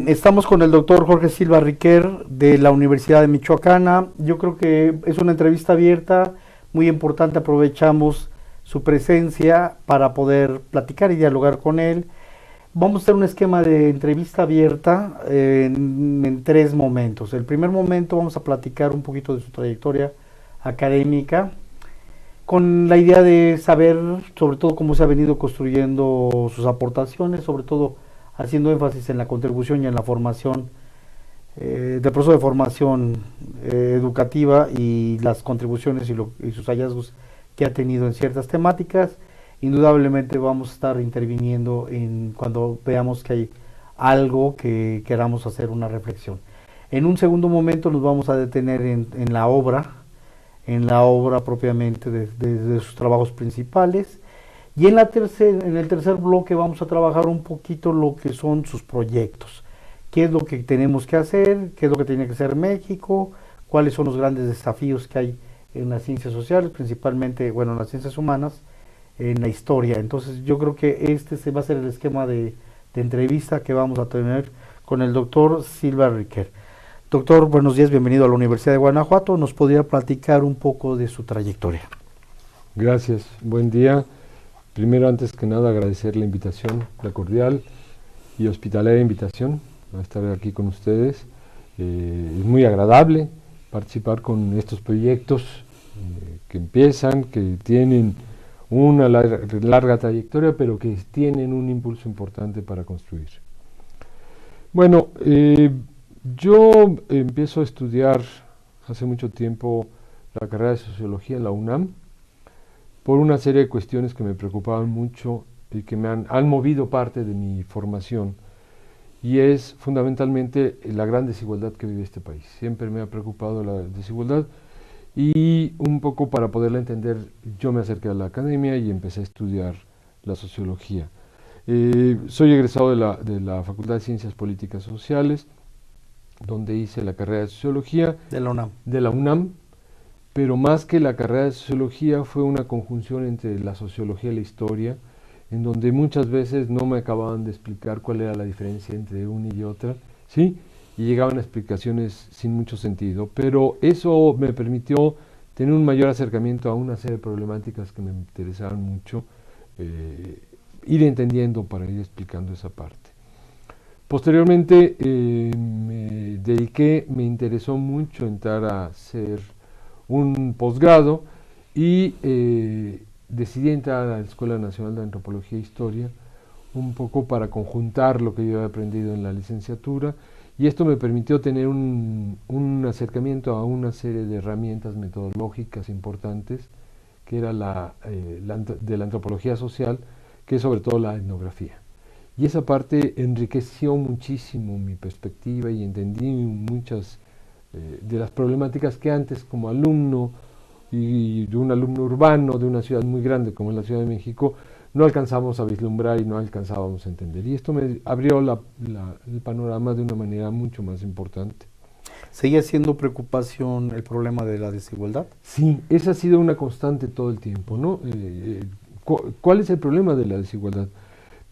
Estamos con el doctor Jorge Silva Riquer de la Universidad de Michoacana. Yo creo que es una entrevista abierta, muy importante. Aprovechamos su presencia para poder platicar y dialogar con él. Vamos a hacer un esquema de entrevista abierta en tres momentos. El primer momento vamos a platicar un poquito de su trayectoria académica, con la idea de saber sobre todo cómo se ha venido construyendo sus aportaciones, sobre todo haciendo énfasis en la contribución y en la formación, del proceso de formación educativa y las contribuciones y sus hallazgos que ha tenido en ciertas temáticas. Indudablemente vamos a estar interviniendo cuando veamos que hay algo que queramos hacer una reflexión. En un segundo momento nos vamos a detener en la obra propiamente de sus trabajos principales. Y en el tercer bloque vamos a trabajar un poquito lo que son sus proyectos. ¿Qué es lo que tenemos que hacer? ¿Qué es lo que tiene que hacer México? ¿Cuáles son los grandes desafíos que hay en las ciencias sociales, principalmente, bueno, en las ciencias humanas, en la historia? Entonces yo creo que este va a ser el esquema de entrevista que vamos a tener con el doctor Silva Riquer. Doctor, buenos días, bienvenido a la Universidad de Guanajuato. ¿Nos podría platicar un poco de su trayectoria? Gracias, buen día. Primero, antes que nada, agradecer la invitación, la cordial y hospitalaria invitación a estar aquí con ustedes. Es muy agradable participar con estos proyectos que empiezan, que tienen una larga trayectoria, pero que tienen un impulso importante para construir. Bueno, yo empiezo a estudiar hace mucho tiempo la carrera de Sociología en la UNAM, por una serie de cuestiones que me preocupaban mucho y que me han movido parte de mi formación, y es fundamentalmente la gran desigualdad que vive este país. Siempre me ha preocupado la desigualdad, y un poco para poderla entender yo me acerqué a la academia y empecé a estudiar la sociología. Soy egresado de la Facultad de Ciencias Políticas y Sociales, donde hice la carrera de Sociología de la UNAM. Pero más que la carrera de Sociología fue una conjunción entre la sociología y la historia, en donde muchas veces no me acababan de explicar cuál era la diferencia entre una y otra, ¿sí? Y llegaban a explicaciones sin mucho sentido, pero eso me permitió tener un mayor acercamiento a una serie de problemáticas que me interesaban mucho, ir entendiendo para ir explicando esa parte. Posteriormente me interesó mucho entrar a hacer un posgrado y decidí entrar a la Escuela Nacional de Antropología e Historia, un poco para conjuntar lo que yo había aprendido en la licenciatura, y esto me permitió tener un acercamiento a una serie de herramientas metodológicas importantes, que era de la antropología social, que es sobre todo la etnografía. Y esa parte enriqueció muchísimo mi perspectiva y entendí muchas de las problemáticas que antes, como alumno y de un alumno urbano de una ciudad muy grande como es la Ciudad de México, no alcanzábamos a vislumbrar y no alcanzábamos a entender. Y esto me abrió el panorama de una manera mucho más importante. ¿Sigue siendo preocupación el problema de la desigualdad? Sí, esa ha sido una constante todo el tiempo, ¿no? ¿Cuál es el problema de la desigualdad?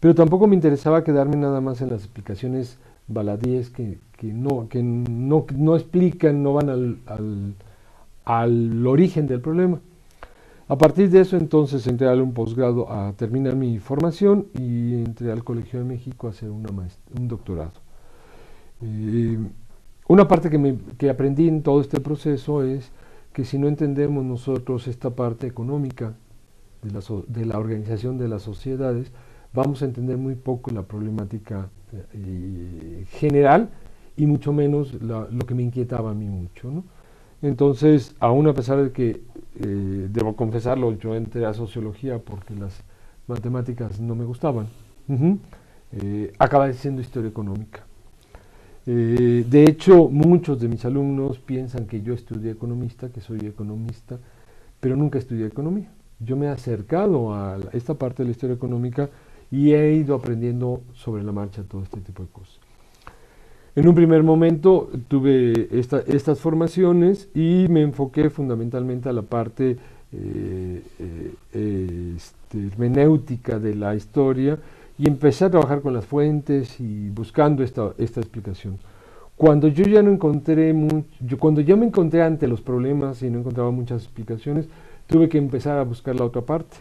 Pero tampoco me interesaba quedarme nada más en las explicaciones baladíes que no explican, no van al origen del problema. A partir de eso, entonces, entré a un posgrado a terminar mi formación y entré al Colegio de México a hacer un doctorado. Una parte que aprendí en todo este proceso es que si no entendemos nosotros esta parte económica de la organización de las sociedades, vamos a entender muy poco la problemática general y mucho menos lo que me inquietaba a mí mucho, ¿no? Entonces, aún a pesar de que, debo confesarlo, yo entré a Sociología porque las matemáticas no me gustaban, acabé siendo Historia Económica. De hecho, muchos de mis alumnos piensan que yo estudié economista, que soy economista, pero nunca estudié economía. Yo me he acercado a esta parte de la historia económica y he ido aprendiendo sobre la marcha todo este tipo de cosas. En un primer momento tuve estas formaciones y me enfoqué fundamentalmente a la parte hermenéutica de la historia, y empecé a trabajar con las fuentes y buscando esta explicación. Cuando yo ya no encontré cuando ya me encontré ante los problemas y no encontraba muchas explicaciones, tuve que empezar a buscar la otra parte.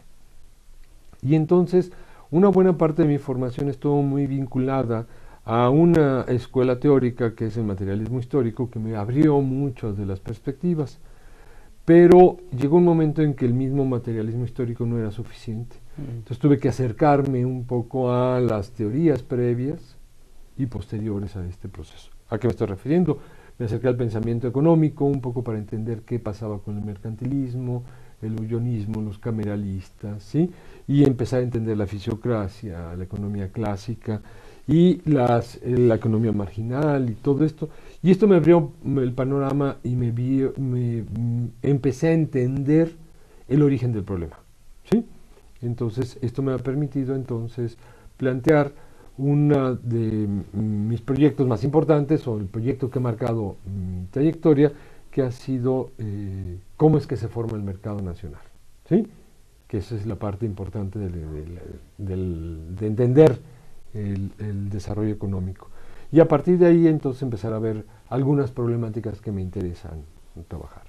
Y entonces, una buena parte de mi formación estuvo muy vinculada a una escuela teórica que es el materialismo histórico, que me abrió muchas de las perspectivas. Pero llegó un momento en que el mismo materialismo histórico no era suficiente. Entonces tuve que acercarme un poco a las teorías previas y posteriores a este proceso. ¿A qué me estoy refiriendo? Me acerqué al pensamiento económico un poco para entender qué pasaba con el mercantilismo, el ullonismo, los cameralistas, ¿sí? Y empecé a entender la fisiocracia, la economía clásica y la economía marginal y todo esto. Y esto me abrió el panorama y empecé a entender el origen del problema, ¿sí? Entonces, esto me ha permitido entonces plantear uno de mis proyectos más importantes, o el proyecto que ha marcado mi trayectoria, que ha sido cómo es que se forma el mercado nacional, ¿sí? Que esa es la parte importante de entender el desarrollo económico. Y a partir de ahí entonces empezar a ver algunas problemáticas que me interesan trabajar.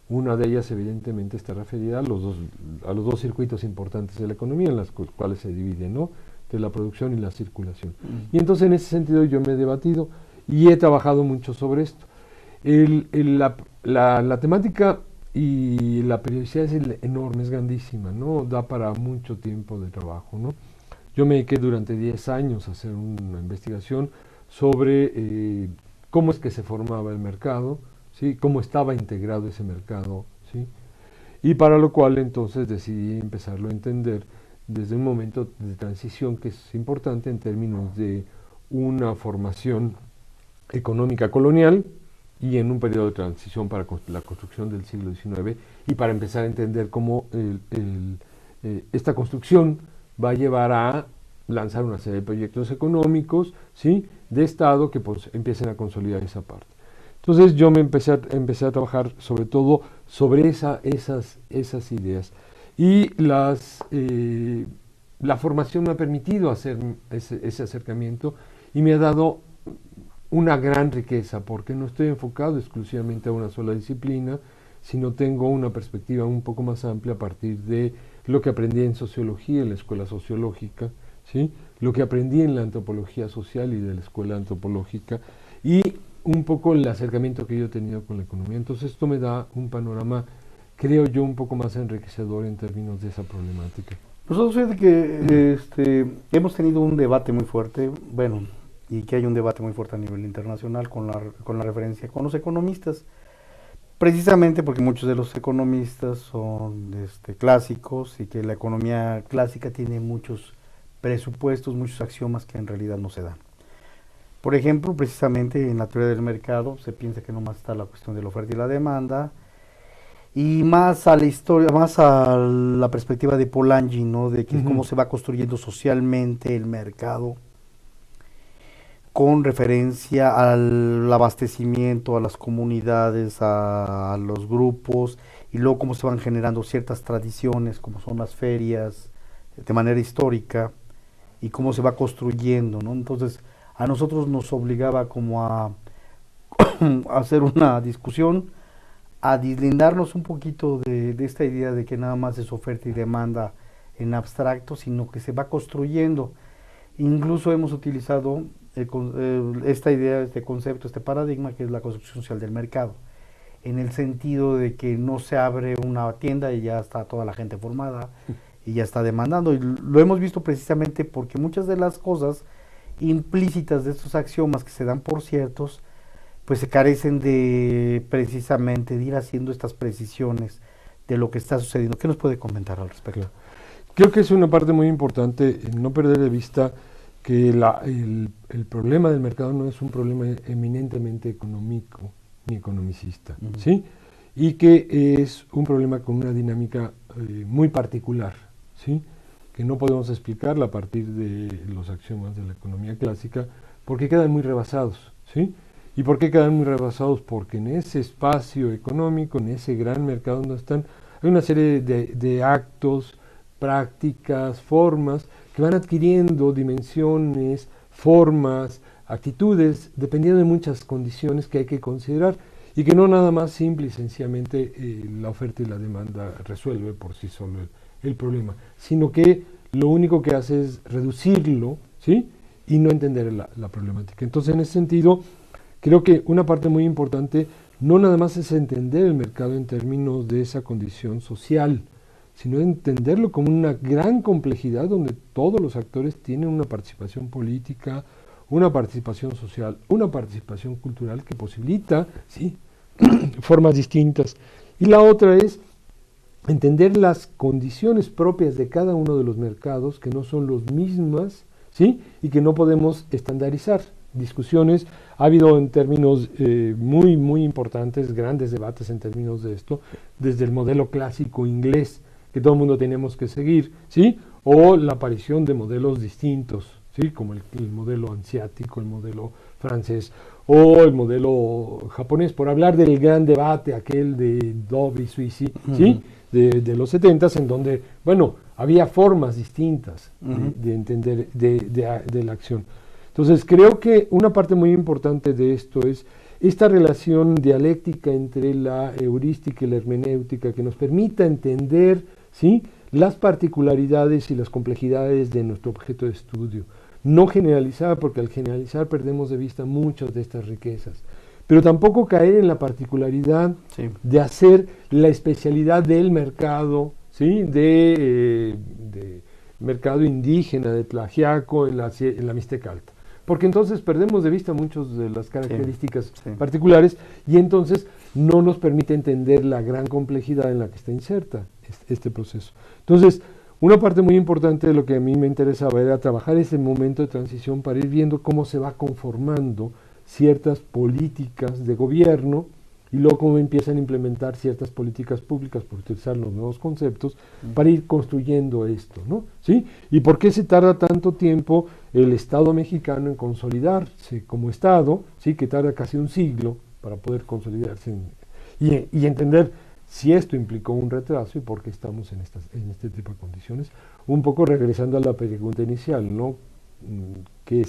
Una de ellas evidentemente está referida a los dos circuitos importantes de la economía, en los cuales se divide, ¿no?, de la producción y la circulación. Y entonces en ese sentido yo me he debatido y he trabajado mucho sobre esto. La temática y la periodicidad es enorme, es grandísima, ¿no? Da para mucho tiempo de trabajo, ¿no? Yo me dediqué durante 10 años a hacer una investigación sobre cómo es que se formaba el mercado, ¿sí? Cómo estaba integrado ese mercado, ¿sí? Y para lo cual entonces decidí empezarlo a entender desde un momento de transición que es importante en términos de una formación económica colonial y en un periodo de transición para la construcción del siglo XIX, y para empezar a entender cómo esta construcción va a llevar a lanzar una serie de proyectos económicos, ¿sí?, de Estado que pues empiecen a consolidar esa parte. Entonces yo empecé a trabajar sobre todo sobre esas ideas, y la formación me ha permitido hacer ese acercamiento y me ha dado una gran riqueza, porque no estoy enfocado exclusivamente a una sola disciplina, sino tengo una perspectiva un poco más amplia a partir de lo que aprendí en sociología, en la escuela sociológica, ¿sí?, lo que aprendí en la antropología social y de la escuela antropológica, y un poco el acercamiento que yo he tenido con la economía. Entonces esto me da un panorama, creo yo, un poco más enriquecedor en términos de esa problemática. Nosotros, fíjate que hemos tenido un debate muy fuerte, bueno, y que hay un debate muy fuerte a nivel internacional con la referencia con los economistas, precisamente porque muchos de los economistas son clásicos, y que la economía clásica tiene muchos presupuestos, muchos axiomas que en realidad no se dan. Por ejemplo, precisamente en la teoría del mercado se piensa que nomás está la cuestión de la oferta y la demanda, y más a la historia, más a la perspectiva de Polanyi, ¿no?, de que cómo se va construyendo socialmente el mercado con referencia al abastecimiento, a las comunidades, a los grupos, y luego cómo se van generando ciertas tradiciones, como son las ferias, de manera histórica, y cómo se va construyendo, ¿no? Entonces, a nosotros nos obligaba como a hacer una discusión, a deslindarnos un poquito de esta idea de que nada más es oferta y demanda en abstracto, sino que se va construyendo. Incluso hemos utilizado esta idea, este concepto, este paradigma, que es la construcción social del mercado, en el sentido de que no se abre una tienda y ya está toda la gente formada y ya está demandando. Y lo hemos visto precisamente porque muchas de las cosas implícitas de estos axiomas que se dan por ciertos, pues se carecen de precisamente de ir haciendo estas precisiones de lo que está sucediendo. ¿Qué nos puede comentar al respecto? Creo que es una parte muy importante no perder de vista que el problema del mercado no es un problema eminentemente económico ni economicista, ¿sí? Y que es un problema con una dinámica muy particular, ¿sí?, que no podemos explicarla a partir de los axiomas de la economía clásica, porque quedan muy rebasados, ¿sí? ¿Y por qué quedan muy rebasados? Porque en ese espacio económico, en ese gran mercado donde están, hay una serie de actos, prácticas, formas, que que van adquiriendo dimensiones, formas, actitudes, dependiendo de muchas condiciones que hay que considerar y que no nada más simple y sencillamente la oferta y la demanda resuelve por sí solo el problema, sino que lo único que hace es reducirlo, ¿sí? Y no entender la problemática. Entonces, en ese sentido, creo que una parte muy importante no nada más es entender el mercado en términos de esa condición social, sino entenderlo como una gran complejidad donde todos los actores tienen una participación política, una participación social, una participación cultural que posibilita, ¿sí? formas distintas. Y la otra es entender las condiciones propias de cada uno de los mercados, que no son los mismas, ¿sí? Y que no podemos estandarizar. Discusiones, ha habido en términos muy, muy importantes, grandes debates en términos de esto, desde el modelo clásico inglés, que todo el mundo tenemos que seguir, ¿sí? O la aparición de modelos distintos, ¿sí? Como el modelo asiático, el modelo francés, o el modelo japonés, por hablar del gran debate aquel de Dove y Suisi, ¿sí? De los 70s, en donde, bueno, había formas distintas de entender de la acción. Entonces, creo que una parte muy importante de esto es esta relación dialéctica entre la heurística y la hermenéutica que nos permita entender, ¿sí? las particularidades y las complejidades de nuestro objeto de estudio. No generalizar, porque al generalizar perdemos de vista muchas de estas riquezas, pero tampoco caer en la particularidad de hacer la especialidad del mercado, ¿sí? de mercado indígena, de Tlaxiaco, en la Mixteca Alta. Porque entonces perdemos de vista muchas de las características particulares y entonces no nos permite entender la gran complejidad en la que está inserta este proceso. Entonces, una parte muy importante de lo que a mí me interesaba era trabajar ese momento de transición para ir viendo cómo se va conformando ciertas políticas de gobierno y luego cómo empiezan a implementar ciertas políticas públicas por utilizar los nuevos conceptos para ir construyendo esto, ¿no? ¿Sí? ¿Y por qué se tarda tanto tiempo el Estado mexicano en consolidarse como Estado? ¿Sí? Que tarda casi un siglo para poder consolidarse y entender si esto implicó un retraso y por qué estamos en este tipo de condiciones. Un poco regresando a la pregunta inicial, ¿no? Que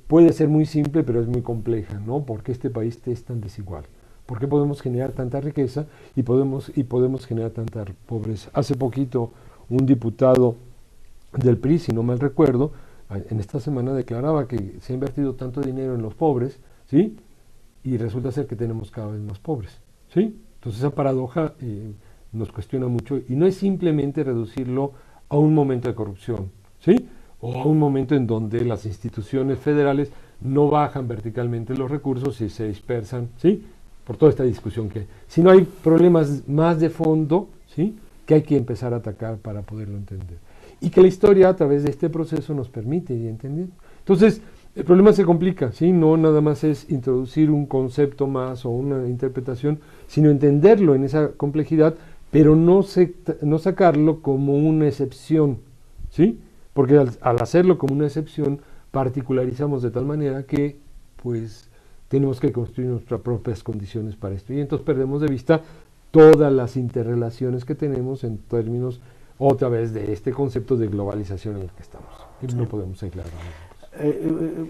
puede ser muy simple, pero es muy compleja, ¿no? ¿Por qué este país es tan desigual? ¿Por qué podemos generar tanta riqueza y podemos generar tanta pobreza? Hace poquito un diputado del PRI, si no mal recuerdo, en esta semana declaraba que se ha invertido tanto dinero en los pobres, ¿sí? Y resulta ser que tenemos cada vez más pobres, ¿sí? Entonces esa paradoja nos cuestiona mucho y no es simplemente reducirlo a un momento de corrupción, ¿sí? O a un momento en donde las instituciones federales no bajan verticalmente los recursos y se dispersan, ¿sí? Por toda esta discusión que hay. Si no hay problemas más de fondo, ¿sí? Que hay que empezar a atacar para poderlo entender. Y que la historia a través de este proceso nos permite ir entendiendo. Entonces, el problema se complica, ¿sí? No nada más es introducir un concepto más o una interpretación, sino entenderlo en esa complejidad, pero no sacarlo como una excepción, ¿sí? Porque al hacerlo como una excepción, particularizamos de tal manera que, pues, tenemos que construir nuestras propias condiciones para esto. Y entonces perdemos de vista todas las interrelaciones que tenemos en términos, otra vez, de este concepto de globalización en el que estamos. Y no podemos aislarlo.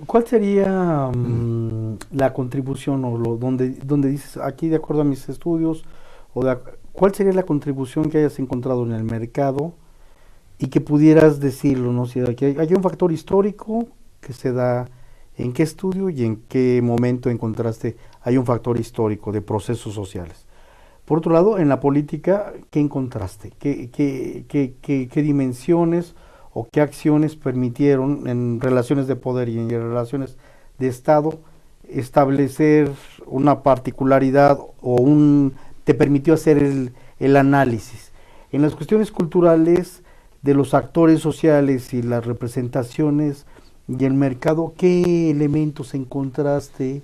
¿Cuál sería la contribución o donde dices, aquí de acuerdo a mis estudios, cuál sería la contribución que hayas encontrado en el mercado y que pudieras decirlo, ¿no? Si hay un factor histórico que se da, ¿en qué estudio y en qué momento encontraste hay un factor histórico de procesos sociales? Por otro lado, en la política, ¿qué encontraste? ¿Qué dimensiones o qué acciones permitieron en relaciones de poder y en relaciones de Estado establecer una particularidad o te permitió hacer el análisis? En las cuestiones culturales de los actores sociales y las representaciones y el mercado, ¿qué elementos encontraste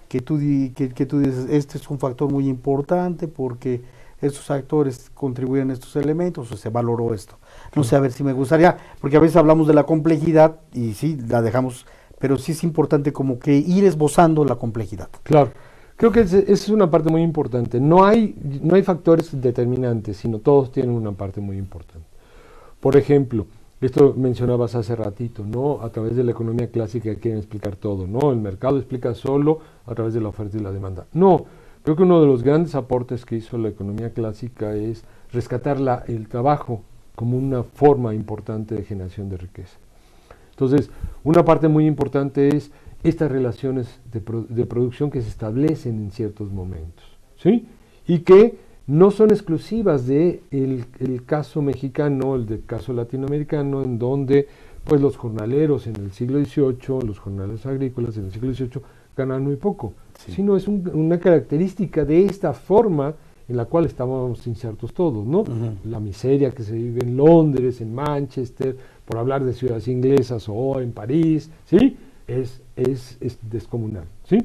que tú dices, este es un factor muy importante porque estos actores contribuyen a estos elementos o se valoró esto? No sé, a ver si me gustaría, porque a veces hablamos de la complejidad y sí, la dejamos, pero sí es importante como que ir esbozando la complejidad. Claro, creo que esa es una parte muy importante. No hay factores determinantes, sino todos tienen una parte muy importante. Por ejemplo, Esto mencionabas hace ratito, ¿no? A través de la economía clásica quieren explicar todo, ¿no? El mercado explica solo a través de la oferta y la demanda. No, creo que uno de los grandes aportes que hizo la economía clásica es rescatar el trabajo como una forma importante de generación de riqueza. Entonces, una parte muy importante es estas relaciones de producción que se establecen en ciertos momentos, ¿sí? Y que no son exclusivas de el caso mexicano, el del caso latinoamericano, en donde pues los jornaleros en el siglo XVIII, los jornaleros agrícolas en el siglo XVIII ganan muy poco, sí, sino es una característica de esta forma en la cual estábamos insertos todos, ¿no? La miseria que se vive en Londres, en Manchester, por hablar de ciudades inglesas, o en París, ¿sí? Es descomunal, ¿sí?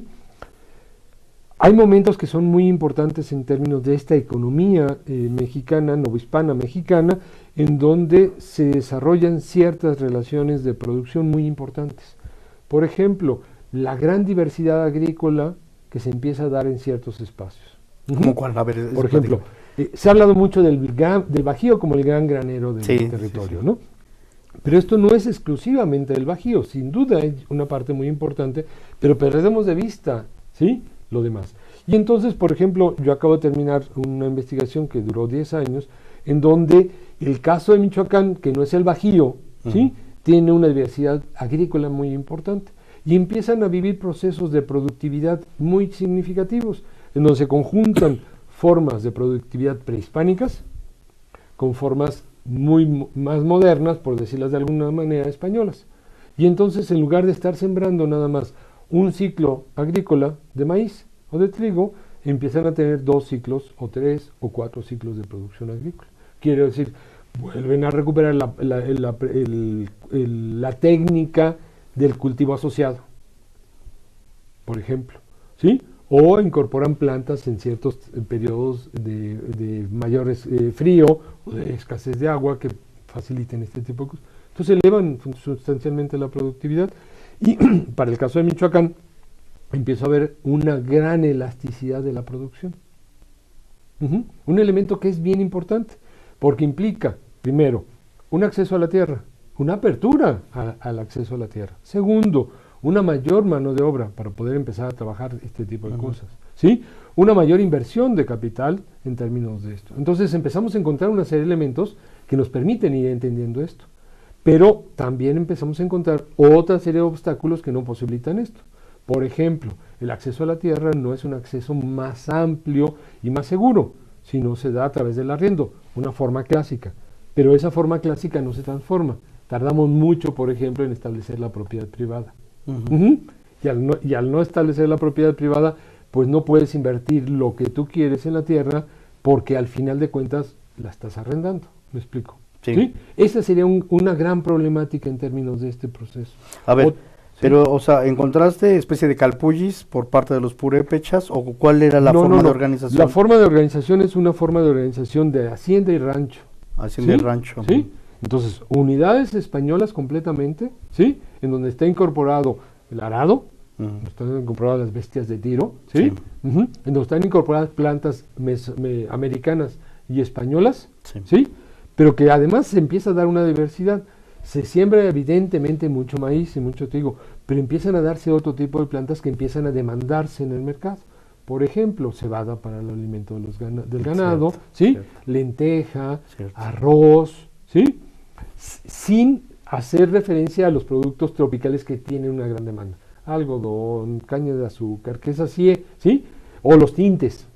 Hay momentos que son muy importantes en términos de esta economía mexicana, novohispana mexicana, en donde se desarrollan ciertas relaciones de producción muy importantes. Por ejemplo, la gran diversidad agrícola que se empieza a dar en ciertos espacios. ¿Cómo cuál? A ver, por ejemplo, se ha hablado mucho del Bajío como el gran granero del territorio, sí. ¿no? Pero esto no es exclusivamente del Bajío, sin duda es una parte muy importante, pero perdemos de vista, ¿sí?, lo demás. Y entonces, por ejemplo, yo acabo de terminar una investigación que duró 10 años, en donde el caso de Michoacán, que no es el Bajío, ¿sí?, tiene una diversidad agrícola muy importante, y empiezan a vivir procesos de productividad muy significativos, en donde se conjuntan formas de productividad prehispánicas con formas más modernas, por decirlas de alguna manera, españolas. Y entonces, en lugar de estar sembrando nada más un ciclo agrícola de maíz o de trigo, empiezan a tener 2 ciclos o 3 o 4 ciclos de producción agrícola. Quiero decir, vuelven a recuperar la técnica del cultivo asociado, por ejemplo, ¿sí? O incorporan plantas en ciertos periodos de mayor frío o de escasez de agua que faciliten este tipo de cosas. Entonces elevan sustancialmente la productividad y para el caso de Michoacán empieza a haber una gran elasticidad de la producción. Un elemento que es bien importante porque implica, primero, un acceso a la tierra, una apertura al acceso a la tierra. Segundo, una mayor mano de obra para poder empezar a trabajar este tipo de cosas, ¿sí? Una mayor inversión de capital en términos de esto. Entonces empezamos a encontrar una serie de elementos que nos permiten ir entendiendo esto, pero también empezamos a encontrar otra serie de obstáculos que no posibilitan esto. Por ejemplo, el acceso a la tierra no es un acceso más amplio y más seguro, sino se da a través del arriendo, una forma clásica, pero esa forma clásica no se transforma. Tardamos mucho, por ejemplo, en establecer la propiedad privada. Y al no establecer la propiedad privada, pues no puedes invertir lo que tú quieres en la tierra porque al final de cuentas la estás arrendando. ¿Me explico? Sí. Esa sería una gran problemática en términos de este proceso. A ver, pero, o sea, ¿encontraste especie de calpullis por parte de los purépechas o cuál era la forma de organización? La forma de organización es una forma de organización de hacienda y rancho. Hacienda y rancho. ¿Sí? Entonces, unidades españolas completamente, ¿sí? En donde está incorporado el arado, están incorporadas las bestias de tiro, ¿sí? En donde están incorporadas plantas americanas y españolas, ¿sí? Pero que además se empieza a dar una diversidad. Se siembra evidentemente mucho maíz y mucho trigo, pero empiezan a darse otro tipo de plantas que empiezan a demandarse en el mercado. Por ejemplo, cebada para el alimento del ganado, ¿sí? Lenteja, arroz, ¿sí? Sin hacer referencia a los productos tropicales que tienen una gran demanda. Algodón, caña de azúcar, que es así, ¿sí? O los tintes,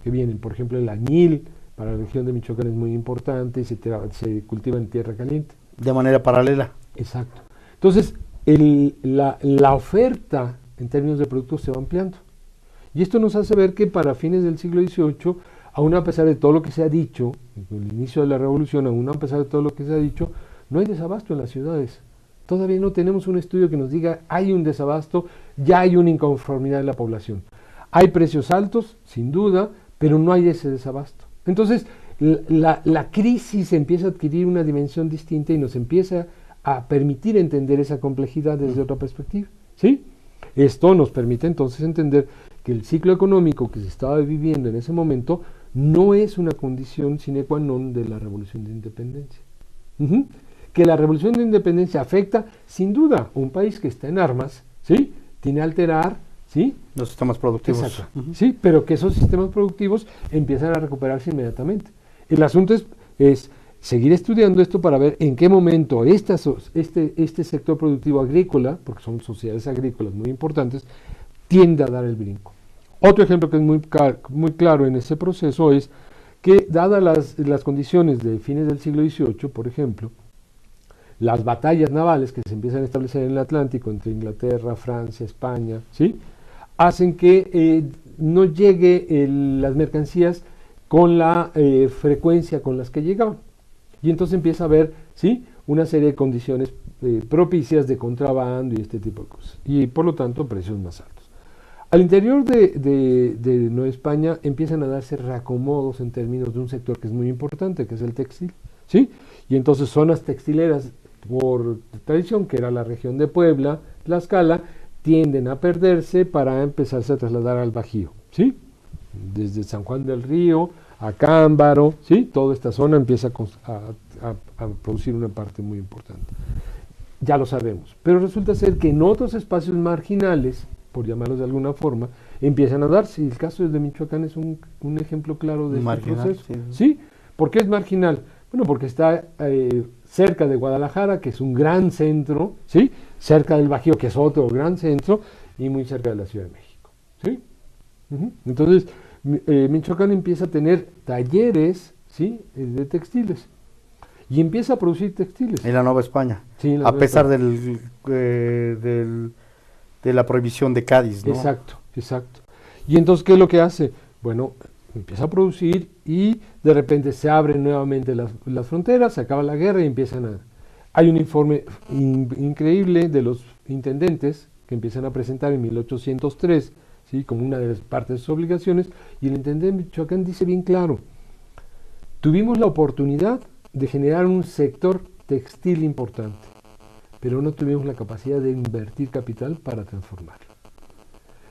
que vienen, por ejemplo, el añil, para la región de Michoacán es muy importante, se cultiva en tierra caliente. De manera paralela. Exacto. Entonces, la oferta en términos de productos se va ampliando. Y esto nos hace ver que para fines del siglo XVIII, aún a pesar de todo lo que se ha dicho, el inicio de la revolución, aún a pesar de todo lo que se ha dicho, no hay desabasto en las ciudades. Todavía no tenemos un estudio que nos diga hay un desabasto, ya hay una inconformidad en la población. Hay precios altos, sin duda, pero no hay ese desabasto. Entonces, la crisis empieza a adquirir una dimensión distinta y nos empieza a permitir entender esa complejidad desde otra perspectiva, ¿sí? Esto nos permite entonces entender que el ciclo económico que se estaba viviendo en ese momento no es una condición sine qua non de la revolución de independencia. que la revolución de independencia afecta, sin duda, un país que está en armas, ¿sí? Tiene que alterar, ¿sí? Los sistemas productivos. Exacto. Sí, pero que esos sistemas productivos empiezan a recuperarse inmediatamente. El asunto es seguir estudiando esto para ver en qué momento este sector productivo agrícola, porque son sociedades agrícolas muy importantes, tiende a dar el brinco. Otro ejemplo que es muy claro en ese proceso es que, dadas las condiciones de fines del siglo XVIII, por ejemplo, las batallas navales que se empiezan a establecer en el Atlántico entre Inglaterra, Francia, España, ¿sí? Hacen que no llegue las mercancías con la frecuencia con las que llegaban. Y entonces empieza a haber, ¿sí?, una serie de condiciones propicias de contrabando y este tipo de cosas. Y por lo tanto precios más altos. Al interior de Nueva España empiezan a darse reacomodos en términos de un sector que es muy importante, que es el textil, ¿sí? Y entonces zonas textileras por tradición, que era la región de Puebla, Tlaxcala, tienden a perderse para empezarse a trasladar al Bajío, ¿sí? Desde San Juan del Río a Cámbaro, ¿sí? Toda esta zona empieza a producir una parte muy importante. Ya lo sabemos, pero resulta ser que en otros espacios marginales, por llamarlos de alguna forma, empiezan a darse. Y el caso de Michoacán es un ejemplo claro de este proceso. Sí. ¿Sí? ¿Por qué es marginal? Bueno, porque está cerca de Guadalajara, que es un gran centro, ¿sí? Cerca del Bajío, que es otro gran centro, y muy cerca de la Ciudad de México, ¿sí? Entonces, Michoacán empieza a tener talleres, ¿sí?, de textiles, y empieza a producir textiles. En la Nueva España, sí, a pesar de la prohibición de Cádiz, ¿no? Exacto, exacto. Y entonces, ¿qué es lo que hace? Bueno, empieza a producir y de repente se abren nuevamente las fronteras, se acaba la guerra y empiezan a... Hay un informe increíble de los intendentes que empiezan a presentar en 1803, ¿sí?, como una de las partes de sus obligaciones, y el intendente de Michoacán dice bien claro: tuvimos la oportunidad de generar un sector textil importante, pero no tuvimos la capacidad de invertir capital para transformarlo.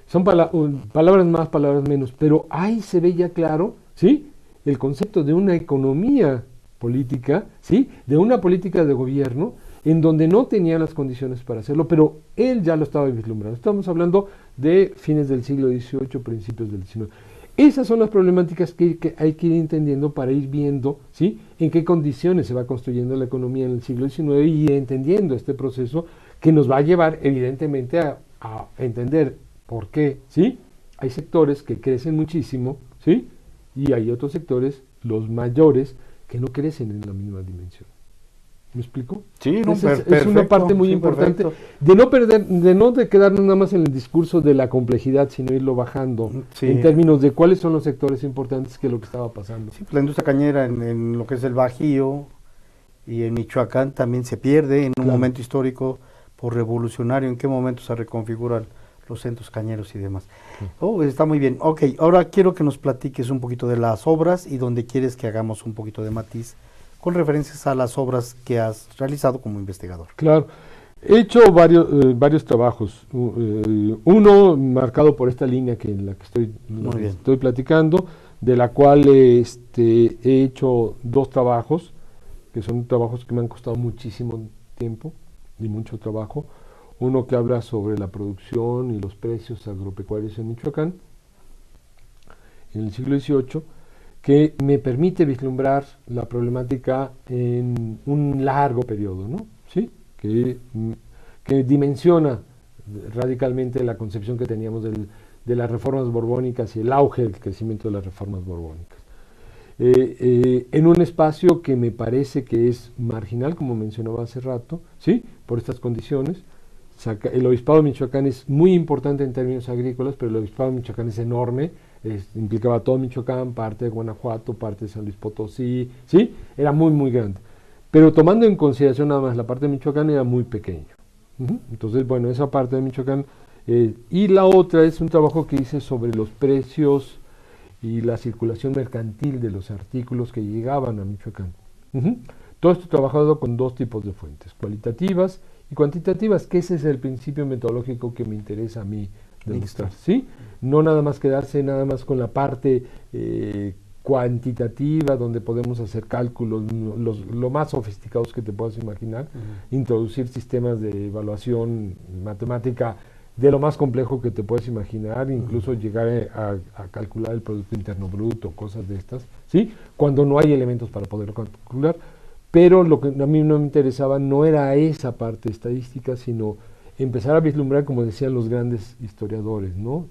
Son palabras más, palabras menos, pero ahí se ve ya claro, ¿sí?, el concepto de una economía política, ¿sí?, de una política de gobierno en donde no tenía las condiciones para hacerlo, pero él ya lo estaba vislumbrando. Estamos hablando de fines del siglo XVIII, principios del XIX. Esas son las problemáticas que hay que ir entendiendo para ir viendo, ¿sí?, en qué condiciones se va construyendo la economía en el siglo XIX y entendiendo este proceso que nos va a llevar evidentemente a entender por qué, ¿sí?, hay sectores que crecen muchísimo, ¿sí?, y hay otros sectores, los mayores, que no crecen en la misma dimensión. ¿Me explico? Sí, no, es una parte muy importante de no quedarnos nada más en el discurso de la complejidad, sino irlo bajando, sí, en términos de cuáles son los sectores importantes que es lo que estaba pasando. Sí, la industria cañera en lo que es el Bajío y en Michoacán también se pierde en un momento histórico por revolucionario. ¿En qué momento se reconfiguran los centros cañeros y demás? Sí. Oh, está muy bien. Ok, ahora quiero que nos platiques un poquito de las obras y donde quieres que hagamos un poquito de matiz con referencias a las obras que has realizado como investigador. Claro, he hecho varios trabajos, uno marcado por esta línea en la que estoy platicando, de la cual he hecho dos trabajos, que son trabajos que me han costado muchísimo tiempo y mucho trabajo. Uno que habla sobre la producción y los precios agropecuarios en Michoacán en el siglo XVIII, que me permite vislumbrar la problemática en un largo periodo, ¿no? ¿Sí? Que dimensiona radicalmente la concepción que teníamos de las reformas borbónicas y el auge del crecimiento de las reformas borbónicas. En un espacio que me parece que es marginal, como mencionaba hace rato, ¿sí?, por estas condiciones. El obispado de Michoacán es muy importante en términos agrícolas, pero el obispado de Michoacán es enorme, implicaba todo Michoacán, parte de Guanajuato, parte de San Luis Potosí, ¿sí? Era muy, muy grande. Pero tomando en consideración nada más la parte de Michoacán, era muy pequeño. Entonces, bueno, esa parte de Michoacán. Y la otra es un trabajo que hice sobre los precios y la circulación mercantil de los artículos que llegaban a Michoacán. Todo esto trabajado con dos tipos de fuentes, cualitativas y cuantitativas, que ese es el principio metodológico que me interesa a mí demostrar, ¿sí? No nada más quedarse nada más con la parte cuantitativa, donde podemos hacer cálculos lo más sofisticados que te puedas imaginar, introducir sistemas de evaluación matemática de lo más complejo que te puedes imaginar, incluso llegar a calcular el Producto Interno Bruto, cosas de estas, ¿sí? Cuando no hay elementos para poderlo calcular. Pero lo que a mí no me interesaba no era esa parte estadística, sino empezar a vislumbrar, como decían los grandes historiadores, ¿no?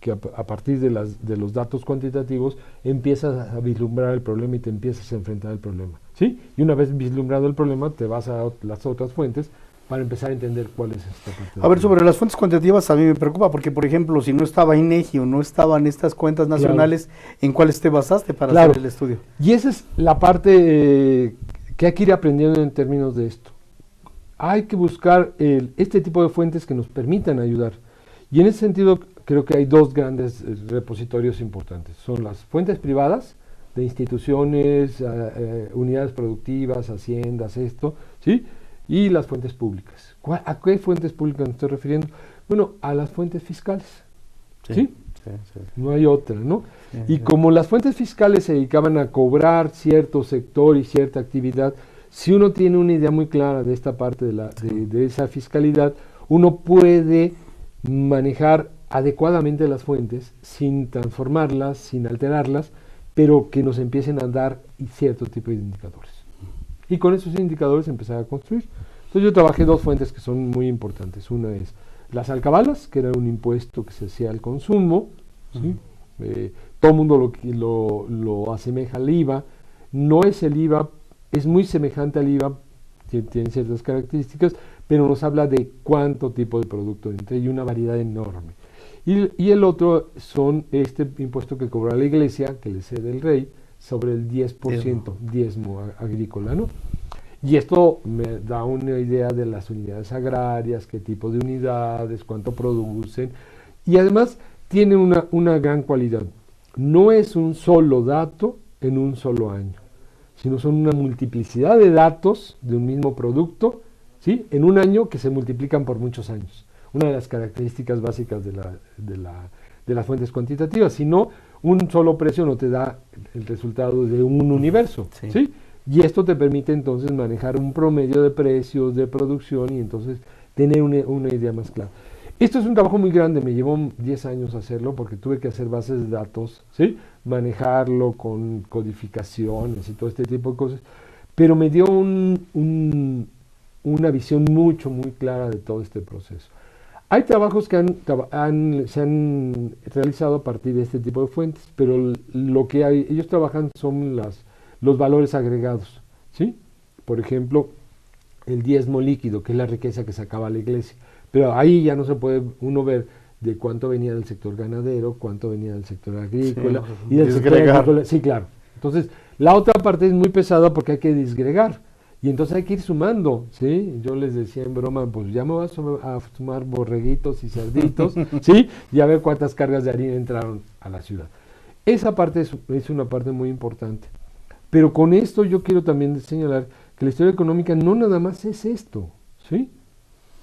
Que a partir de los datos cuantitativos empiezas a vislumbrar el problema y te empiezas a enfrentar al problema, ¿sí? Y una vez vislumbrado el problema, te vas a las otras fuentes para empezar a entender cuál es esta parte. A ver, sobre las fuentes cuantitativas a mí me preocupa, porque por ejemplo, si no estaba INEGI o no estaban estas cuentas nacionales, claro, ¿en cuáles te basaste para hacer el estudio? Y esa es la parte que hay que ir aprendiendo en términos de esto. Hay que buscar este tipo de fuentes que nos permitan ayudar. Y en ese sentido, creo que hay dos grandes repositorios importantes. Son las fuentes privadas, de instituciones, unidades productivas, haciendas, ¿sí? Y las fuentes públicas. ¿A qué fuentes públicas me estoy refiriendo? Bueno, a las fuentes fiscales. ¿Sí? ¿Sí? Sí. No hay otra, ¿no? Y como las fuentes fiscales se dedicaban a cobrar cierto sector y cierta actividad, si uno tiene una idea muy clara de esta parte de esa fiscalidad, uno puede manejar adecuadamente las fuentes sin transformarlas, sin alterarlas, pero que nos empiecen a dar cierto tipo de indicadores. Y con esos indicadores empezar a construir. Entonces yo trabajé dos fuentes que son muy importantes. Una es las alcabalas, que era un impuesto que se hacía al consumo, ¿sí? Todo el mundo lo asemeja al IVA. No es el IVA, es muy semejante al IVA, tiene ciertas características, pero nos habla de cuánto tipo de producto entra y una variedad enorme. Y el otro son este impuesto que cobra la iglesia, que le cede el rey, sobre el 10%, diezmo agrícola, ¿no? Y esto me da una idea de las unidades agrarias, qué tipo de unidades, cuánto producen, y además tiene una gran cualidad. No es un solo dato en un solo año, sino son una multiplicidad de datos de un mismo producto, ¿sí? En un año que se multiplican por muchos años. Una de las características básicas de las fuentes cuantitativas, si no, un solo precio no te da el resultado de un universo, ¿sí? Y esto te permite entonces manejar un promedio de precios, de producción, y entonces tener una idea más clara. Esto es un trabajo muy grande, me llevó 10 años hacerlo porque tuve que hacer bases de datos, ¿sí? Manejarlo con codificaciones y todo este tipo de cosas, pero me dio una visión muy clara de todo este proceso. Hay trabajos que se han realizado a partir de este tipo de fuentes, pero lo que ellos trabajan son los valores agregados, ¿sí? Por ejemplo, el diezmo líquido, que es la riqueza que sacaba la iglesia. Pero ahí ya no se puede uno ver de cuánto venía del sector ganadero, cuánto venía del sector agrícola, y del sector agrícola. Sí, claro. Entonces, la otra parte es muy pesada porque hay que disgregar. Y entonces hay que ir sumando, ¿sí? Yo les decía en broma, pues ya me voy a sumar borreguitos y cerditos, ¿sí? Y a ver cuántas cargas de harina entraron a la ciudad. Esa parte es una parte muy importante. Pero con esto yo quiero también señalar que la historia económica no nada más es esto, ¿sí?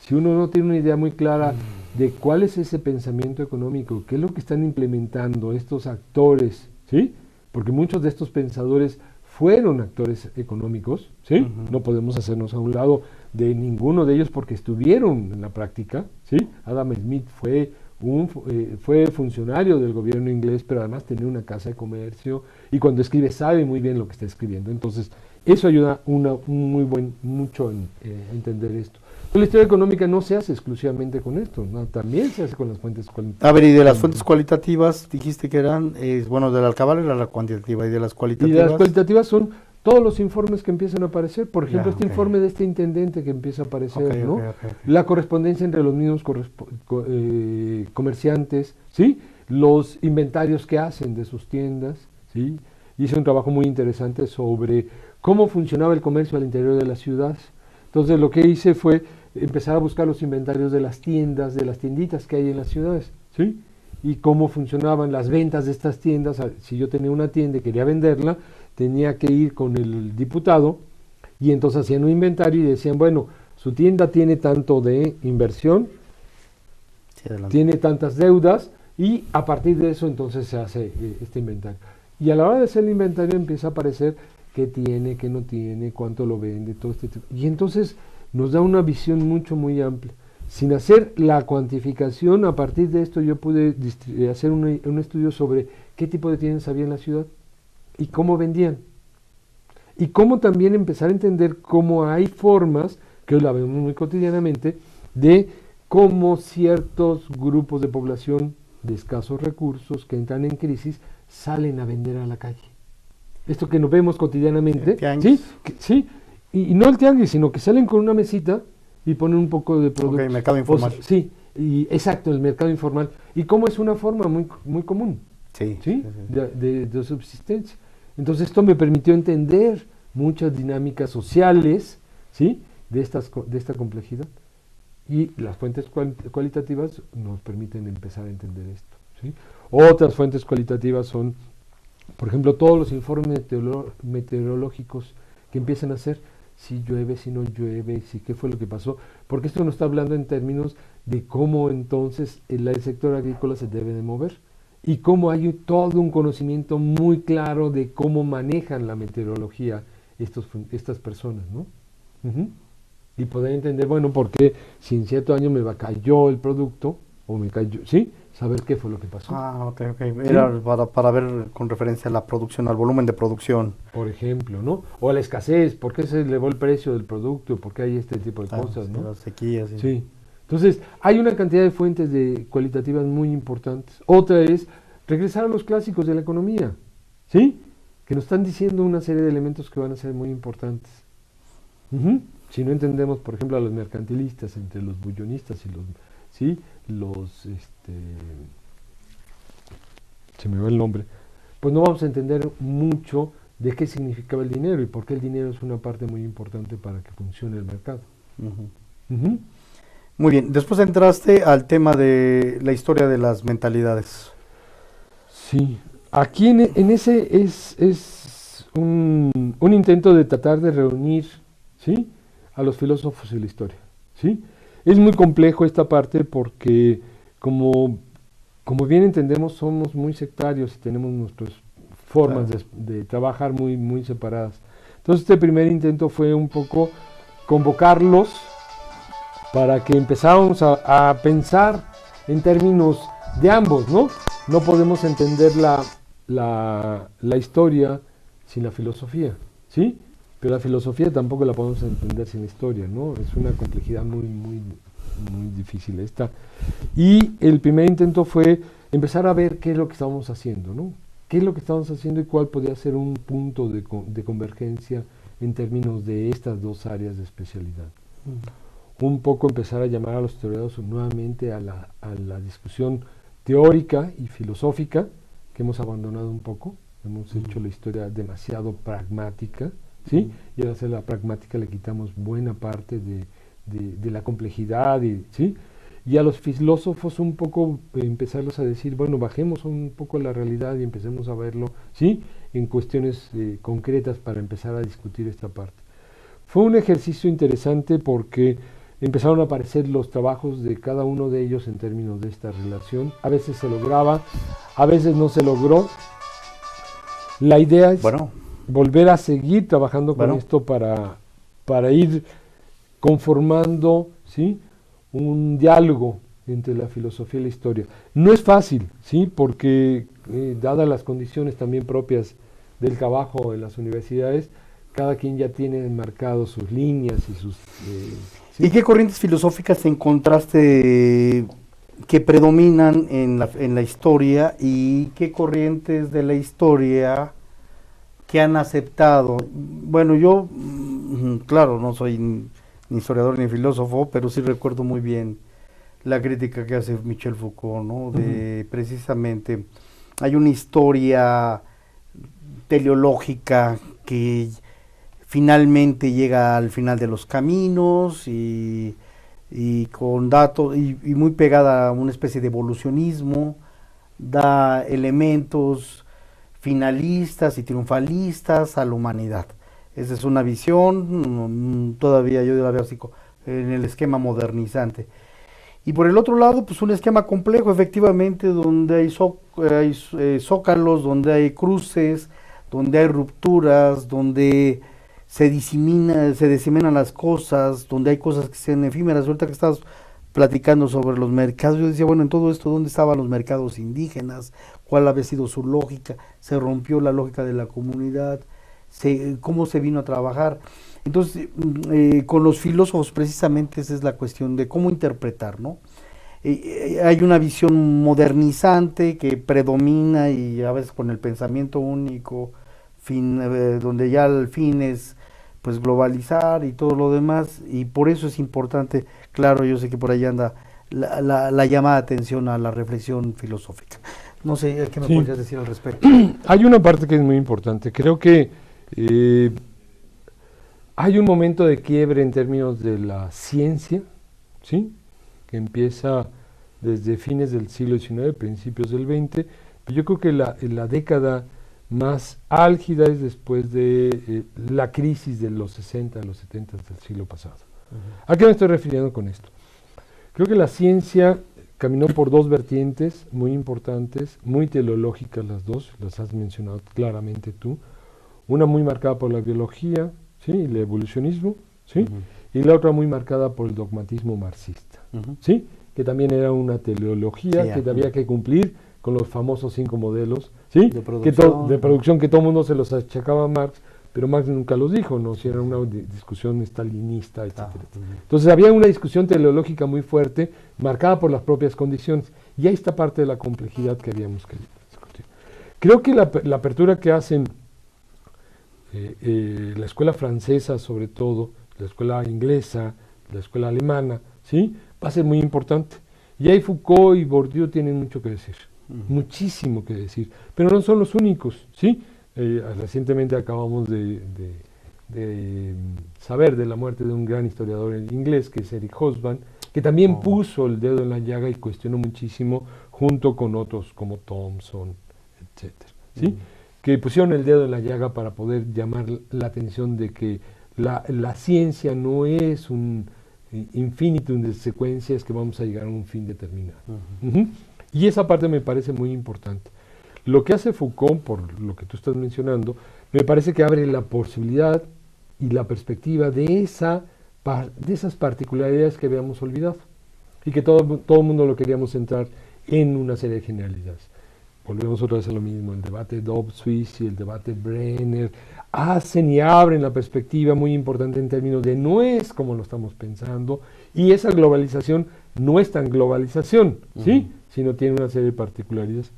Si uno no tiene una idea muy clara de cuál es ese pensamiento económico, qué es lo que están implementando estos actores, ¿sí? Porque muchos de estos pensadores fueron actores económicos, ¿sí? No podemos hacernos a un lado de ninguno de ellos porque estuvieron en la práctica, ¿sí? Adam Smith fue funcionario del gobierno inglés, pero además tenía una casa de comercio y cuando escribe sabe muy bien lo que está escribiendo. Entonces, eso ayuda mucho en entender esto. La historia económica no se hace exclusivamente con esto, ¿no? También se hace con las fuentes cualitativas. A ver, y de las fuentes cualitativas, dijiste que eran, bueno, de la alcabala era la cuantitativa, y de las cualitativas. Y de las cualitativas son todos los informes que empiezan a aparecer, por ejemplo, informe de este intendente que empieza a aparecer, ¿no? La correspondencia entre los mismos comerciantes, ¿sí? Los inventarios que hacen de sus tiendas, ¿sí? Hice un trabajo muy interesante sobre cómo funcionaba el comercio al interior de las ciudades. Entonces lo que hice fue empezar a buscar los inventarios de las tiendas, de las tienditas que hay en las ciudades, ¿sí? Y cómo funcionaban las ventas de estas tiendas. Si yo tenía una tienda y quería venderla, tenía que ir con el diputado y entonces hacían un inventario y decían, bueno, su tienda tiene tanto de inversión, tiene tantas deudas, y a partir de eso entonces se hace este inventario. Y a la hora de hacer el inventario empieza a aparecer qué tiene, qué no tiene, cuánto lo vende, todo este tipo. Y entonces nos da una visión muy amplia. Sin hacer la cuantificación, a partir de esto yo pude hacer un estudio sobre qué tipo de tiendas había en la ciudad y cómo vendían. Y cómo también empezar a entender cómo hay formas, que hoy la vemos muy cotidianamente, de cómo ciertos grupos de población de escasos recursos que entran en crisis salen a vender a la calle. Esto que nos vemos cotidianamente, ¿sí? Y no el tianguis, sino que salen con una mesita y ponen un poco de productos. Ok, mercado informal. Sí, y exacto, el mercado informal. Y cómo es una forma muy común, Sí. de subsistencia. Entonces esto me permitió entender muchas dinámicas sociales, ¿sí? de esta complejidad. Y las fuentes cualitativas nos permiten empezar a entender esto, ¿sí? Otras fuentes cualitativas son, por ejemplo, todos los informes meteorológicos que empiezan a hacer, si llueve, si no llueve, si qué fue lo que pasó, porque esto nos está hablando en términos de cómo entonces el sector agrícola se debe de mover y cómo hay todo un conocimiento muy claro de cómo manejan la meteorología estas personas, ¿no? Y poder entender, bueno, por qué si en cierto año me cayó el producto, o me cayó, ¿sí? Saber qué fue lo que pasó. Ok. Era para ver con referencia a la producción, al volumen de producción. Por ejemplo, ¿no? O a la escasez, ¿por qué se elevó el precio del producto? ¿Por qué hay este tipo de cosas, no? Las sequías. Sí. Entonces, hay una cantidad de fuentes cualitativas muy importantes. Otra es regresar a los clásicos de la economía, ¿sí? Que nos están diciendo una serie de elementos que van a ser muy importantes. Si no entendemos, por ejemplo, a los mercantilistas, entre los bullonistas y se me va el nombre, pues no vamos a entender mucho de qué significaba el dinero y por qué el dinero es una parte muy importante para que funcione el mercado. Muy bien, después entraste al tema de la historia de las mentalidades. Sí, aquí en ese es un intento de tratar de reunir, ¿sí?, a los filósofos y la historia, ¿sí? Es muy complejo esta parte porque como bien entendemos somos muy sectarios y tenemos nuestras formas de trabajar muy separadas. Entonces este primer intento fue un poco convocarlos para que empezáramos a pensar en términos de ambos, ¿no? No podemos entender la historia sin la filosofía, ¿sí? Pero la filosofía tampoco la podemos entender sin historia, ¿no? Es una complejidad muy difícil esta. Y el primer intento fue empezar a ver qué es lo que estábamos haciendo, ¿no? ¿Qué es lo que estábamos haciendo y cuál podría ser un punto de convergencia en términos de estas dos áreas de especialidad? Un poco empezar a llamar a los historiadores nuevamente a la discusión teórica y filosófica que hemos abandonado un poco. Hemos hecho la historia demasiado pragmática, ¿sí? Y al hacer la pragmática le quitamos buena parte de la complejidad, ¿sí? Y a los filósofos un poco empezarlos a decir, bueno, bajemos un poco la realidad y empecemos a verlo, ¿sí?, en cuestiones concretas para empezar a discutir esta parte. Fue un ejercicio interesante porque empezaron a aparecer los trabajos de cada uno de ellos en términos de esta relación. A veces se lograba, a veces no se logró. La idea es volver a seguir trabajando con esto para ir conformando, ¿sí?, un diálogo entre la filosofía y la historia. No es fácil, ¿sí?, porque dadas las condiciones también propias del trabajo en las universidades, cada quien ya tiene enmarcados sus líneas y sus... ¿sí? ¿Y qué corrientes filosóficas encontraste que predominan en la historia y qué corrientes de la historia que han aceptado? Bueno, yo, claro, no soy ni historiador ni filósofo, pero sí recuerdo muy bien la crítica que hace Michel Foucault, ¿no? De precisamente, hay una historia teleológica que finalmente llega al final de los caminos y con datos y muy pegada a una especie de evolucionismo, da elementos finalistas y triunfalistas a la humanidad. Esa es una visión, todavía yo la veo así en el esquema modernizante. Y por el otro lado, pues un esquema complejo, efectivamente, donde hay, zócalos, donde hay cruces, donde hay rupturas, donde se diseminan las cosas, donde hay cosas que sean efímeras. Ahorita que estabas platicando sobre los mercados, yo decía, bueno, en todo esto, ¿dónde estaban los mercados indígenas? ¿Cuál había sido su lógica? Se rompió la lógica de la comunidad, cómo se vino a trabajar. Entonces, con los filósofos precisamente esa es la cuestión de cómo interpretar, ¿no? Hay una visión modernizante que predomina y a veces con el pensamiento único, donde ya el fin es pues globalizar y todo lo demás, y por eso es importante, claro, yo sé que por ahí anda la llamada de atención a la reflexión filosófica. No sé, ¿qué me podrías decir al respecto? Hay una parte que es muy importante, creo que hay un momento de quiebre en términos de la ciencia, ¿sí? Que empieza desde fines del siglo XIX, principios del XX, pero yo creo que la década más álgida es después de la crisis de los 60, los 70 del siglo pasado. ¿A qué me estoy refiriendo con esto? Creo que la ciencia caminó por dos vertientes muy importantes, muy teleológicas las dos, las has mencionado claramente tú, una muy marcada por la biología, ¿sí? El evolucionismo, ¿sí? Y la otra muy marcada por el dogmatismo marxista, ¿sí? Que también era una teleología que había que cumplir con los famosos 5 modelos, ¿sí? De producción que todo el mundo se los achacaba a Marx, pero Marx nunca los dijo, ¿no? Si era una discusión stalinista, etcétera. Entonces había una discusión teleológica muy fuerte, marcada por las propias condiciones, y ahí está parte de la complejidad que habíamos que discutir. Creo que la apertura que hacen la escuela francesa, sobre todo, la escuela inglesa, la escuela alemana, ¿sí? Va a ser muy importante. Y ahí Foucault y Bourdieu tienen mucho que decir, muchísimo que decir, pero no son los únicos, ¿sí? Recientemente acabamos de saber de la muerte de un gran historiador inglés, que es Eric Hobsbawm, que también puso el dedo en la llaga y cuestionó muchísimo, junto con otros como Thompson, etcétera, ¿sí? Que pusieron el dedo en la llaga para poder llamar la atención de que la ciencia no es un infinitum de secuencias que vamos a llegar a un fin determinado. Y esa parte me parece muy importante. Lo que hace Foucault, por lo que tú estás mencionando, me parece que abre la posibilidad y la perspectiva de esas particularidades que habíamos olvidado y que todo el mundo lo queríamos centrar en una serie de generalidades. Volvemos otra vez a lo mismo, el debate Dobbs-Swiss y el debate Brenner hacen y abren la perspectiva muy importante en términos de no es como lo estamos pensando, y esa globalización no es tan globalización, ¿sí? Sino tiene una serie de particularidades.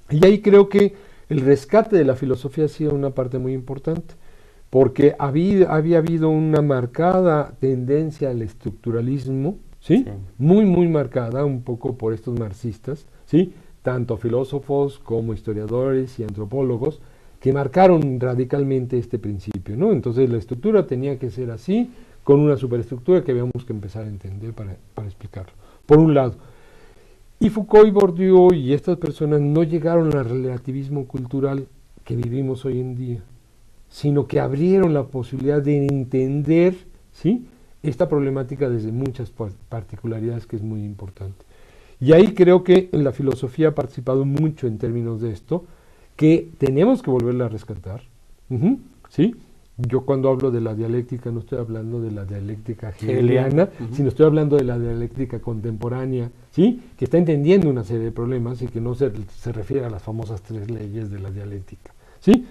Y ahí creo que el rescate de la filosofía ha sido una parte muy importante, porque había habido una marcada tendencia al estructuralismo, ¿sí? Muy, muy marcada, un poco por estos marxistas, ¿sí? Tanto filósofos como historiadores y antropólogos, que marcaron radicalmente este principio, ¿no? Entonces la estructura tenía que ser así, con una superestructura que habíamos que empezar a entender para explicarlo, por un lado. Y Foucault y Bourdieu y estas personas no llegaron al relativismo cultural que vivimos hoy en día, sino que abrieron la posibilidad de entender, ¿sí? Esta problemática desde muchas particularidades, que es muy importante. Y ahí creo que la filosofía ha participado mucho en términos de esto, que tenemos que volverla a rescatar, ¿sí? Yo cuando hablo de la dialéctica no estoy hablando de la dialéctica hegeliana, sino estoy hablando de la dialéctica contemporánea, ¿sí? Que está entendiendo una serie de problemas y que no se refiere a las famosas 3 leyes de la dialéctica, ¿sí?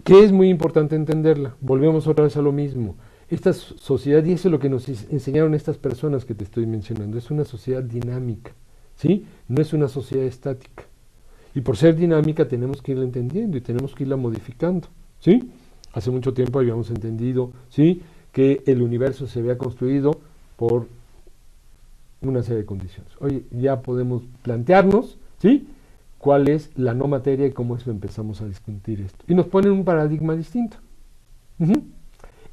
Que es muy importante entenderla. Volvemos otra vez a lo mismo. Esta sociedad, y eso es lo que nos enseñaron estas personas que te estoy mencionando, es una sociedad dinámica, ¿sí? No es una sociedad estática. Y por ser dinámica tenemos que irla entendiendo y tenemos que irla modificando, ¿sí? Hace mucho tiempo habíamos entendido, ¿sí? Que el universo se había construido por una serie de condiciones. Hoy ya podemos plantearnos, ¿sí? Cuál es la no materia y cómo eso empezamos a discutir esto. Y nos ponen un paradigma distinto.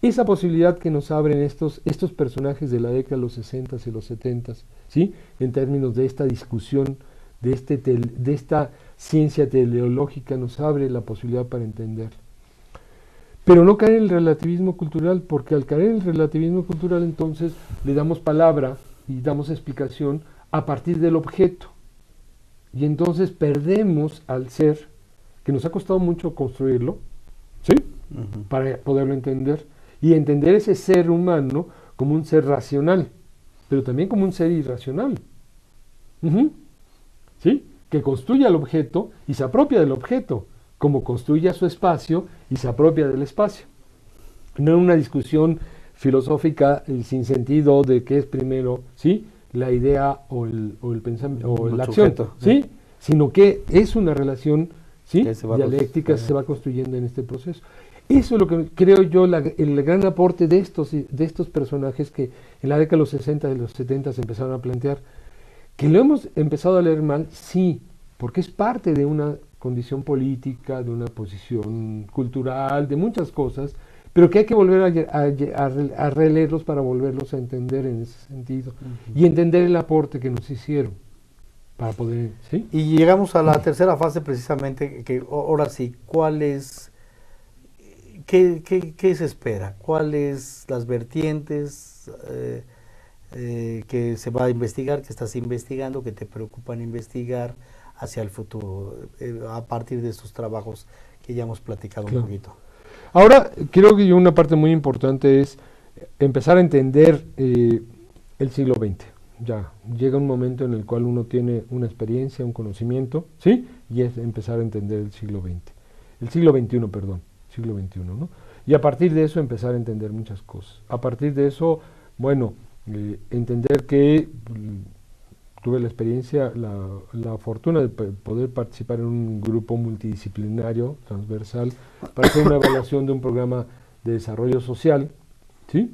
Esa posibilidad que nos abren estos personajes de la década de los 60 y los 70, ¿sí? En términos de esta discusión, de esta ciencia teleológica, nos abre la posibilidad para entender. Pero no caer en el relativismo cultural, porque al caer en el relativismo cultural entonces le damos palabra y damos explicación a partir del objeto. Y entonces perdemos al ser, que nos ha costado mucho construirlo, ¿sí? Para poderlo entender. Y entender ese ser humano como un ser racional, pero también como un ser irracional. ¿Sí? Que construye al objeto y se apropia del objeto, como construye a su espacio y se apropia del espacio. No es una discusión filosófica sin sentido de qué es primero, ¿sí? La idea o el pensamiento o la acción, ¿sí? Sino que es una relación, ¿sí? Dialéctica, se va construyendo en este proceso. Eso es lo que creo yo, el gran aporte de estos personajes que en la década de los 60 y los 70 se empezaron a plantear. Que lo hemos empezado a leer mal, sí, porque es parte de una condición política, de una posición cultural, de muchas cosas, pero que hay que volver a releerlos para volverlos a entender en ese sentido y entender el aporte que nos hicieron para poder, ¿sí? Y llegamos a la tercera fase precisamente, que ahora sí, ¿qué se espera? ¿Cuáles las vertientes que se va a investigar, que estás investigando, que te preocupan investigar hacia el futuro, a partir de estos trabajos que ya hemos platicado un poquito? Ahora, creo que una parte muy importante es empezar a entender el siglo XX. Ya llega un momento en el cual uno tiene una experiencia, un conocimiento, ¿sí? Y es empezar a entender el siglo XX. El siglo XXI, perdón, siglo XXI, ¿no? Y a partir de eso empezar a entender muchas cosas. A partir de eso, bueno, entender que tuve la experiencia, la fortuna de poder participar en un grupo multidisciplinario, transversal, para hacer una evaluación de un programa de desarrollo social, ¿sí?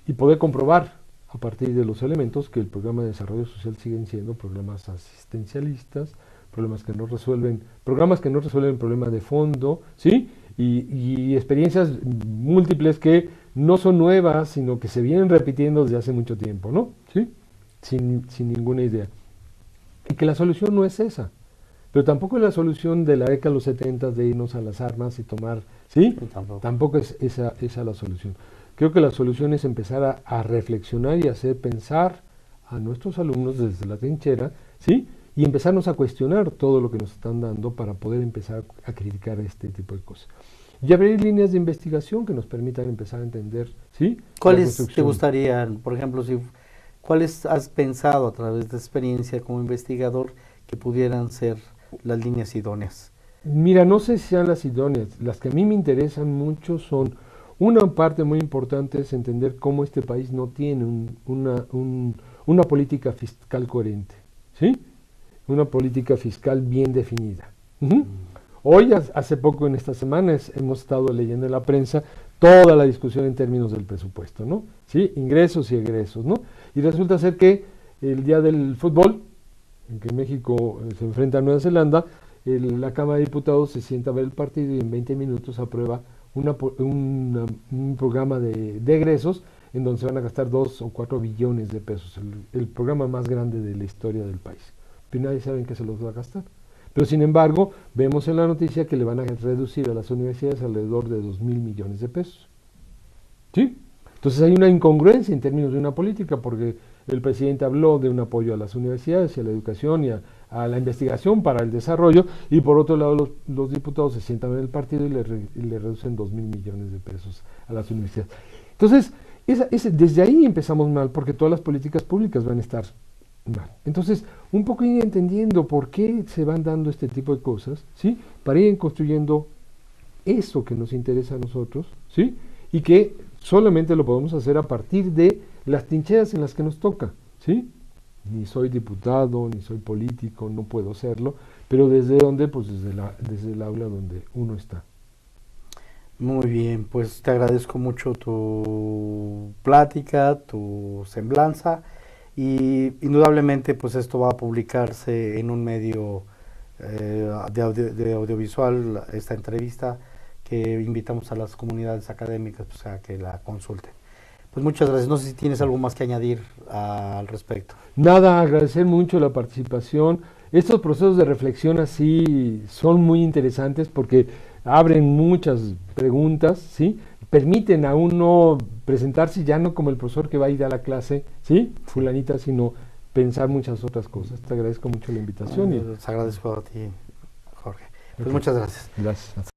Y poder comprobar a partir de los elementos que el programa de desarrollo social siguen siendo programas asistencialistas, programas que no resuelven problemas de fondo, ¿sí? Y experiencias múltiples que no son nuevas, sino que se vienen repitiendo desde hace mucho tiempo, ¿no? ¿Sí? Sin ninguna idea. Y que la solución no es esa, pero tampoco es la solución de la década de los 70 de irnos a las armas y tomar, ¿sí? Tampoco es esa la solución. Creo que la solución es empezar a reflexionar y hacer pensar a nuestros alumnos desde la trinchera, ¿sí? Y empezarnos a cuestionar todo lo que nos están dando para poder empezar a criticar este tipo de cosas. Y abrir líneas de investigación que nos permitan empezar a entender, ¿sí? ¿Cuáles te gustarían, por ejemplo, cuáles has pensado a través de experiencia como investigador que pudieran ser las líneas idóneas? Mira, no sé si sean las idóneas. Las que a mí me interesan mucho son, una parte muy importante es entender cómo este país no tiene una política fiscal coherente, ¿sí? Una política fiscal bien definida. Hoy, hace poco en estas semanas, hemos estado leyendo en la prensa toda la discusión en términos del presupuesto, ¿no? ¿Sí? Ingresos y egresos, ¿no? Y resulta ser que el día del fútbol, en que México se enfrenta a Nueva Zelanda, la Cámara de Diputados se sienta a ver el partido y en 20 minutos aprueba un programa de egresos en donde se van a gastar 2 o 4 billones de pesos, el programa más grande de la historia del país. Pero nadie sabe en qué se los va a gastar. Pero sin embargo, vemos en la noticia que le van a reducir a las universidades alrededor de 2.000 millones de pesos. ¿Sí? Entonces hay una incongruencia en términos de una política, porque el presidente habló de un apoyo a las universidades y a la educación y a la investigación para el desarrollo, y por otro lado los diputados se sientan en el partido y le reducen 2.000 millones de pesos a las universidades. Entonces, desde ahí empezamos mal, porque todas las políticas públicas van a estar mal. Entonces, un poco ir entendiendo por qué se van dando este tipo de cosas, ¿sí? Para ir construyendo eso que nos interesa a nosotros, ¿sí? Y que solamente lo podemos hacer a partir de las trincheras en las que nos toca, ¿sí? Ni soy diputado, ni soy político, no puedo serlo, pero ¿desde dónde? Pues desde el aula donde uno está. Muy bien, pues te agradezco mucho tu plática, tu semblanza, y indudablemente pues esto va a publicarse en un medio de audiovisual, esta entrevista, que invitamos a las comunidades académicas pues, a que la consulten. Pues muchas gracias. No sé si tienes algo más que añadir al respecto. Nada, agradecer mucho la participación. Estos procesos de reflexión así son muy interesantes porque abren muchas preguntas, ¿sí? permiten a uno presentarse ya no como el profesor que va a ir a la clase, ¿sí? Fulanita, sino pensar muchas otras cosas. Te agradezco mucho la invitación. Les agradezco a ti, Jorge. Pues Ok. muchas gracias. Gracias.